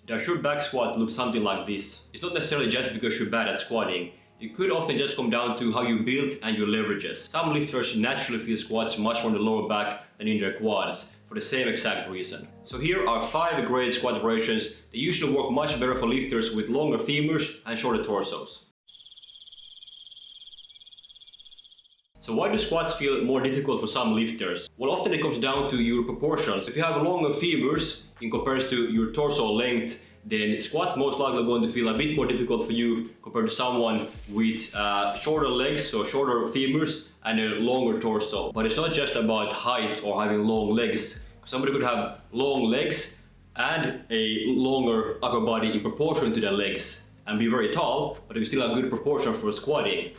Their short back squat looks something like this. It's not necessarily just because you're bad at squatting. It could often just come down to how you build and your leverages. Some lifters naturally feel squats much more in the lower back than in their quads for the same exact reason. So here are 5 great squat variations that usually work much better for lifters with longer femurs and shorter torsos. So why do squats feel more difficult for some lifters? Well, often it comes down to your proportions. If you have longer femurs in comparison to your torso length, then squat most likely going to feel a bit more difficult for you compared to someone with shorter legs, so shorter femurs and a longer torso. But it's not just about height or having long legs. Somebody could have long legs and a longer upper body in proportion to their legs and be very tall, but you still have good proportion for squatting.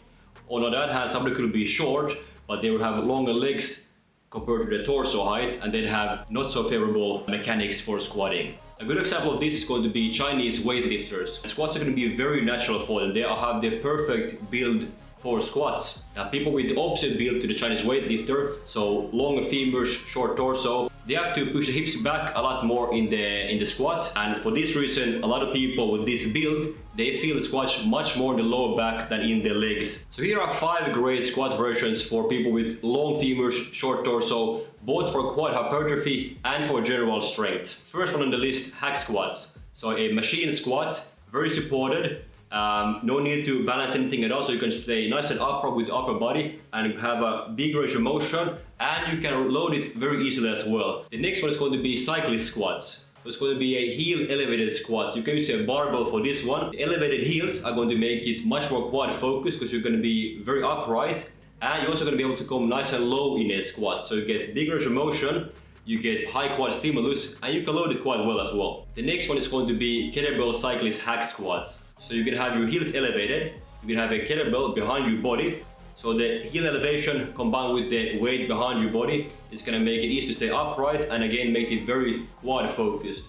On the other hand, somebody could be short, but they would have longer legs compared to their torso height, and then have not so favorable mechanics for squatting. A good example of this is going to be Chinese weightlifters. Squats are going to be very natural for them. They have the perfect build for squats. Now, people with the opposite build to the Chinese weightlifter, so longer femurs, short torso, they have to push the hips back a lot more in the squat, and for this reason a lot of people with this build, they feel the squats much more in the lower back than in the legs. So here are 5 great squat versions for people with long femurs, short torso, both for quad hypertrophy and for general strength. First one on the list, hack squats. So a machine squat, very supported. No need to balance anything at all, so you can stay nice and upright with the upper body and have a big range of motion, and you can load it very easily as well. The next one is going to be cyclist squats. So it's going to be a heel elevated squat. You can use a barbell for this one. The elevated heels are going to make it much more quad focused because you're going to be very upright, and you're also going to be able to come nice and low in a squat. So you get big range of motion, you get high quad stimulus, and you can load it quite well as well. The next one is going to be kettlebell cyclist hack squats. So you can have your heels elevated, you can have a kettlebell behind your body. So the heel elevation combined with the weight behind your body is going to make it easy to stay upright, and again make it very quad focused.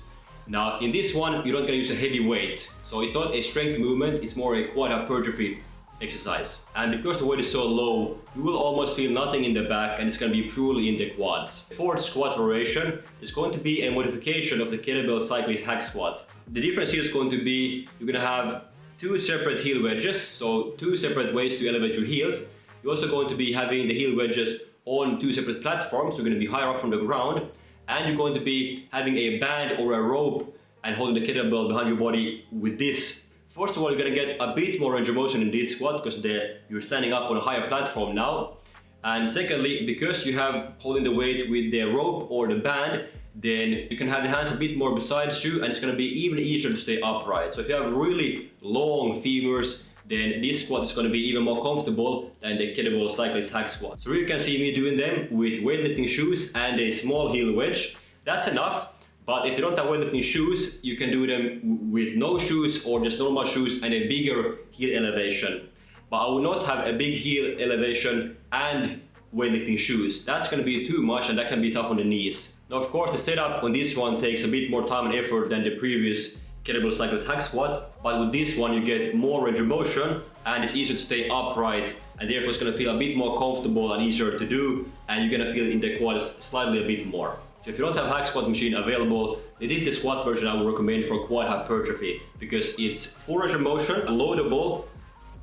Now in this one, you're not going to use a heavy weight. So it's not a strength movement, it's more a quad hypertrophy exercise. And because the weight is so low, you will almost feel nothing in the back, and it's going to be purely in the quads. The fourth squat variation is going to be a modification of the kettlebell cyclist hack squat. The difference here is going to be you're going to have 2 separate heel wedges, so 2 separate ways to elevate your heels. You're also going to be having the heel wedges on 2 separate platforms, so you're going to be higher up from the ground, and you're going to be having a band or a rope and holding the kettlebell behind your body with this. First of all, you're going to get a bit more range of motion in this squat because you're standing up on a higher platform now. And secondly, because you have holding the weight with the rope or the band, then you can have the hands a bit more besides you, and it's going to be even easier to stay upright. So if you have really long femurs, then this squat is going to be even more comfortable than the kettlebell cyclist hack squat. So here you can see me doing them with weightlifting shoes and a small heel wedge. That's enough. But if you don't have weightlifting shoes, you can do them with no shoes or just normal shoes and a bigger heel elevation. But I will not have a big heel elevation and weightlifting shoes. That's going to be too much, and that can be tough on the knees. Now, of course, the setup on this one takes a bit more time and effort than the previous kettlebell cyclist hack squat, but with this one you get more range of motion, and it's easier to stay upright, and therefore it's going to feel a bit more comfortable and easier to do, and you're going to feel in the quads slightly a bit more. So if you don't have hack squat machine available, it is the squat version I would recommend for quad hypertrophy, because it's full range of motion, loadable,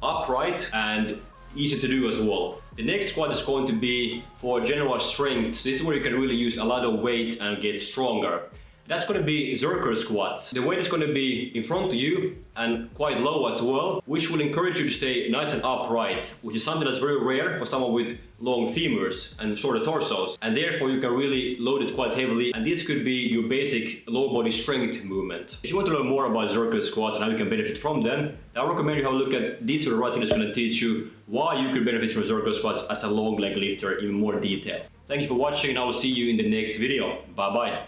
upright, and easy to do as well. The next squat is going to be for general strength. This is where you can really use a lot of weight and get stronger. That's going to be Zerker squats. The weight is going to be in front of you and quite low as well, which will encourage you to stay nice and upright, which is something that's very rare for someone with long femurs and shorter torsos, and therefore you can really load it quite heavily, and this could be your basic lower body strength movement. If you want to learn more about Zerker squats and how you can benefit from them, I recommend you have a look at this video right here that's going to teach you why you could benefit from Zerker squats as a long leg lifter in more detail. Thank you for watching, and I will see you in the next video. Bye bye.